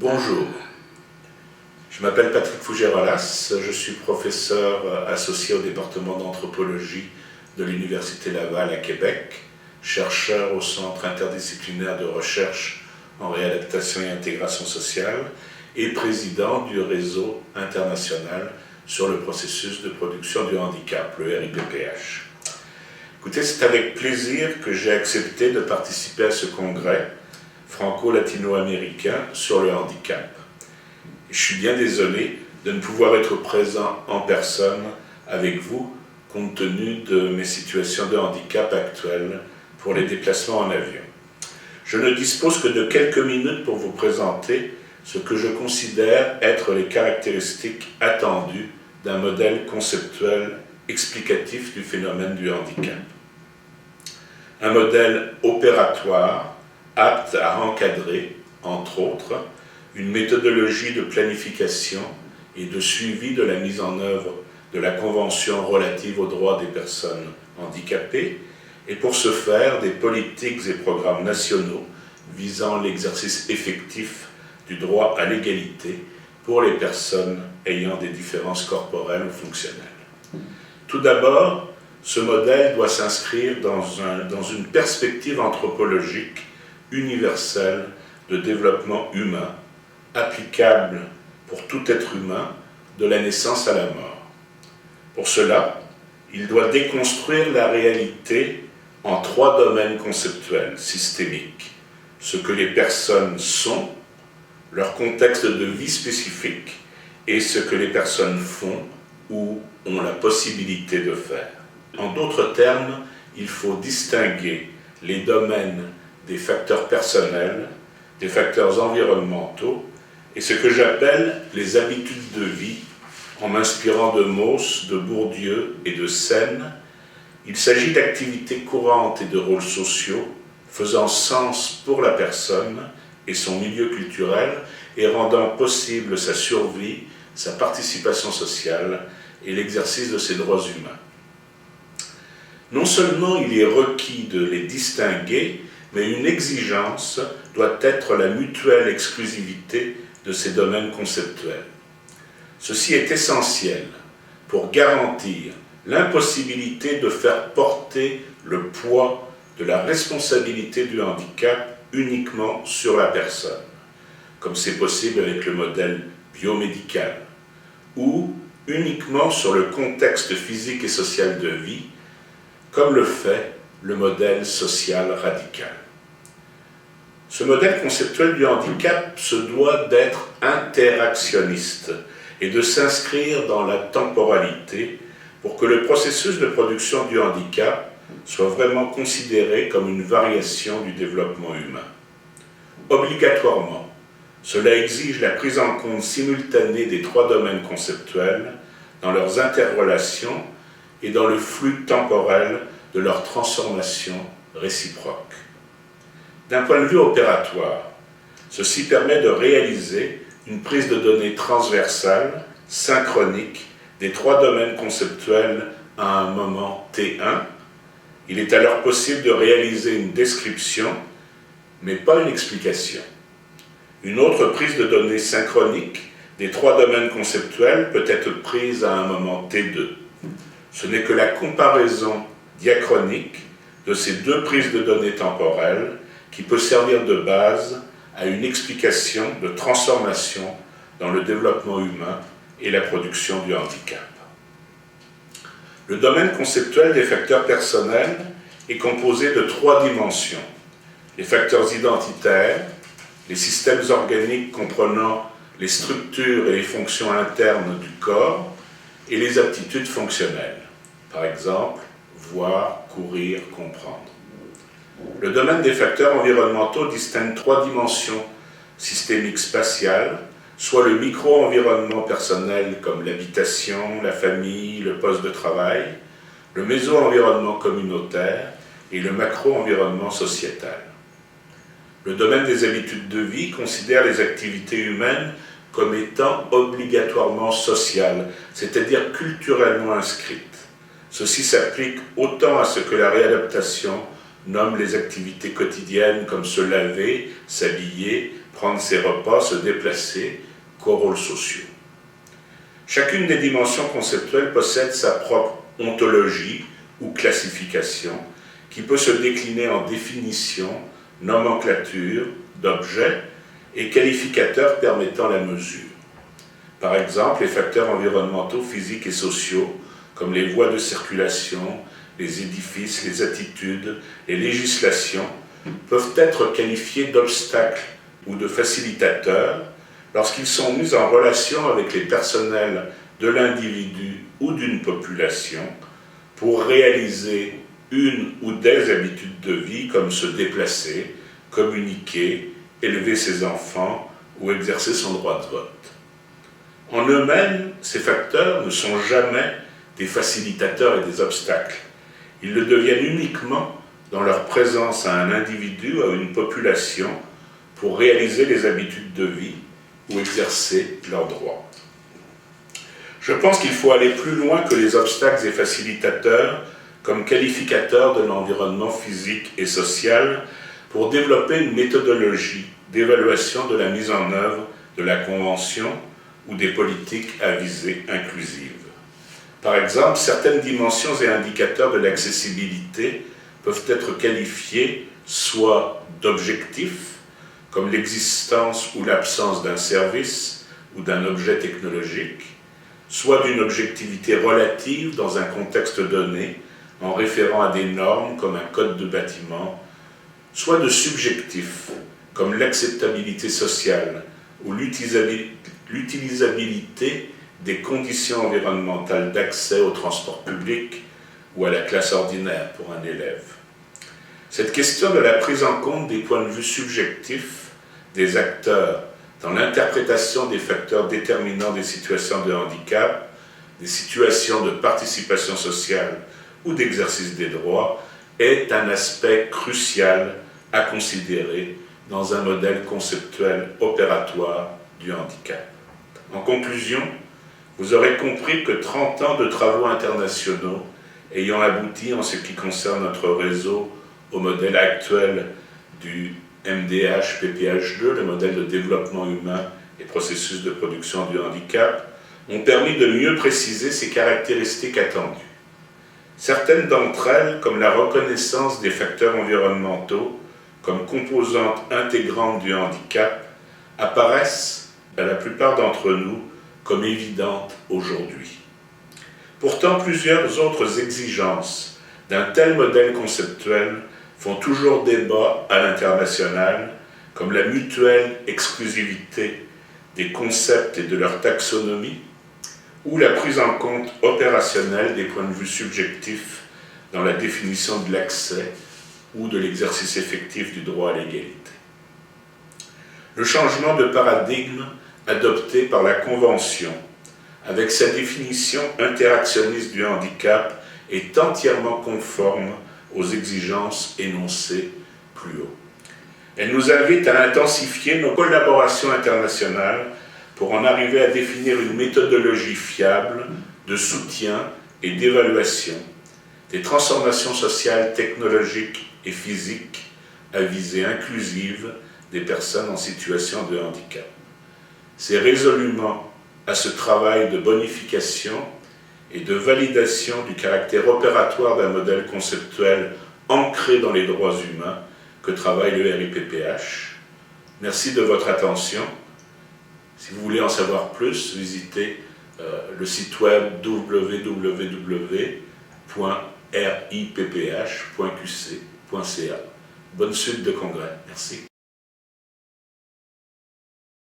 Bonjour, je m'appelle Patrick Fougerolas, je suis professeur associé au département d'anthropologie de l'Université Laval à Québec, chercheur au Centre interdisciplinaire de recherche en réadaptation et intégration sociale et président du réseau international sur le processus de production du handicap, le RIPPH. Écoutez, c'est avec plaisir que j'ai accepté de participer à ce congrès franco-latino-américain sur le handicap. Je suis bien désolé de ne pouvoir être présent en personne avec vous compte tenu de mes situations de handicap actuelles pour les déplacements en avion. Je ne dispose que de quelques minutes pour vous présenter ce que je considère être les caractéristiques attendues d'un modèle conceptuel explicatif du phénomène du handicap. Un modèle opératoire apte à encadrer, entre autres, une méthodologie de planification et de suivi de la mise en œuvre de la Convention relative aux droits des personnes handicapées, et pour ce faire, des politiques et programmes nationaux visant l'exercice effectif du droit à l'égalité pour les personnes ayant des différences corporelles ou fonctionnelles. Tout d'abord, ce modèle doit s'inscrire dans une perspective anthropologique universelle de développement humain, applicable pour tout être humain de la naissance à la mort. Pour cela, il doit déconstruire la réalité en trois domaines conceptuels systémiques: ce que les personnes sont, leur contexte de vie spécifique et ce que les personnes font ou ont la possibilité de faire. En d'autres termes, il faut distinguer les domaines des facteurs personnels, des facteurs environnementaux et ce que j'appelle les habitudes de vie, en m'inspirant de Mauss, de Bourdieu et de Sen. Il s'agit d'activités courantes et de rôles sociaux faisant sens pour la personne et son milieu culturel et rendant possible sa survie, sa participation sociale et l'exercice de ses droits humains. Non seulement il est requis de les distinguer, mais une exigence doit être la mutuelle exclusivité de ces domaines conceptuels. Ceci est essentiel pour garantir l'impossibilité de faire porter le poids de la responsabilité du handicap uniquement sur la personne, comme c'est possible avec le modèle biomédical, ou uniquement sur le contexte physique et social de vie, comme le fait le modèle social radical. Ce modèle conceptuel du handicap se doit d'être interactionniste et de s'inscrire dans la temporalité pour que le processus de production du handicap soit vraiment considéré comme une variation du développement humain. Obligatoirement, cela exige la prise en compte simultanée des trois domaines conceptuels dans leurs interrelations et dans le flux temporel de leur transformation réciproque. D'un point de vue opératoire, ceci permet de réaliser une prise de données transversale, synchronique, des trois domaines conceptuels à un moment T1. Il est alors possible de réaliser une description, mais pas une explication. Une autre prise de données synchronique des trois domaines conceptuels peut être prise à un moment T2. Ce n'est que la comparaison diachronique de ces deux prises de données temporelles qui peut servir de base à une explication de transformation dans le développement humain et la production du handicap. Le domaine conceptuel des facteurs personnels est composé de trois dimensions: les facteurs identitaires, les systèmes organiques comprenant les structures et les fonctions internes du corps, et les aptitudes fonctionnelles, par exemple, voir, courir, comprendre. Le domaine des facteurs environnementaux distingue trois dimensions systémiques spatiales, soit le micro-environnement personnel comme l'habitation, la famille, le poste de travail, le méso-environnement communautaire et le macro-environnement sociétal. Le domaine des habitudes de vie considère les activités humaines comme étant obligatoirement sociales, c'est-à-dire culturellement inscrites. Ceci s'applique autant à ce que la réadaptation nomme les activités quotidiennes comme se laver, s'habiller, prendre ses repas, se déplacer, qu'aux rôles sociaux. Chacune des dimensions conceptuelles possède sa propre ontologie ou classification qui peut se décliner en définition, nomenclature, d'objets et qualificateurs permettant la mesure. Par exemple, les facteurs environnementaux, physiques et sociaux, comme les voies de circulation, les édifices, les attitudes, les législations, peuvent être qualifiés d'obstacles ou de facilitateurs lorsqu'ils sont mis en relation avec les personnels de l'individu ou d'une population pour réaliser une ou des habitudes de vie comme se déplacer, communiquer, élever ses enfants ou exercer son droit de vote. En eux-mêmes, ces facteurs ne sont jamais des facilitateurs et des obstacles. Ils le deviennent uniquement dans leur présence à un individu, à une population, pour réaliser les habitudes de vie ou exercer leurs droits. Je pense qu'il faut aller plus loin que les obstacles et facilitateurs comme qualificateurs de l'environnement physique et social pour développer une méthodologie d'évaluation de la mise en œuvre de la Convention ou des politiques à visée inclusive. Par exemple, certaines dimensions et indicateurs de l'accessibilité peuvent être qualifiés soit d'objectifs, comme l'existence ou l'absence d'un service ou d'un objet technologique, soit d'une objectivité relative dans un contexte donné, en référant à des normes comme un code de bâtiment, soit de subjectifs, comme l'acceptabilité sociale ou l'utilisabilité des conditions environnementales d'accès au transport public ou à la classe ordinaire pour un élève. Cette question de la prise en compte des points de vue subjectifs des acteurs dans l'interprétation des facteurs déterminants des situations de handicap, des situations de participation sociale ou d'exercice des droits est un aspect crucial à considérer dans un modèle conceptuel opératoire du handicap. En conclusion, vous aurez compris que 30 ans de travaux internationaux ayant abouti en ce qui concerne notre réseau au modèle actuel du MDH-PPH2, le modèle de développement humain et processus de production du handicap, ont permis de mieux préciser ces caractéristiques attendues. Certaines d'entre elles, comme la reconnaissance des facteurs environnementaux comme composantes intégrantes du handicap, apparaissent à la plupart d'entre nous comme évidentes aujourd'hui. Pourtant, plusieurs autres exigences d'un tel modèle conceptuel font toujours débat à l'international, comme la mutuelle exclusivité des concepts et de leur taxonomie, ou la prise en compte opérationnelle des points de vue subjectifs dans la définition de l'accès ou de l'exercice effectif du droit à l'égalité. Le changement de paradigme adopté par la Convention, avec sa définition interactionniste du handicap, est entièrement conforme aux exigences énoncées plus haut. Elle nous invite à intensifier nos collaborations internationales pour en arriver à définir une méthodologie fiable de soutien et d'évaluation des transformations sociales, technologiques et physiques à visée inclusive des personnes en situation de handicap. C'est résolument à ce travail de bonification et de validation du caractère opératoire d'un modèle conceptuel ancré dans les droits humains que travaille le RIPPH. Merci de votre attention. Si vous voulez en savoir plus, visitez le site web www.ripph.qc.ca. Bonne suite de congrès. Merci.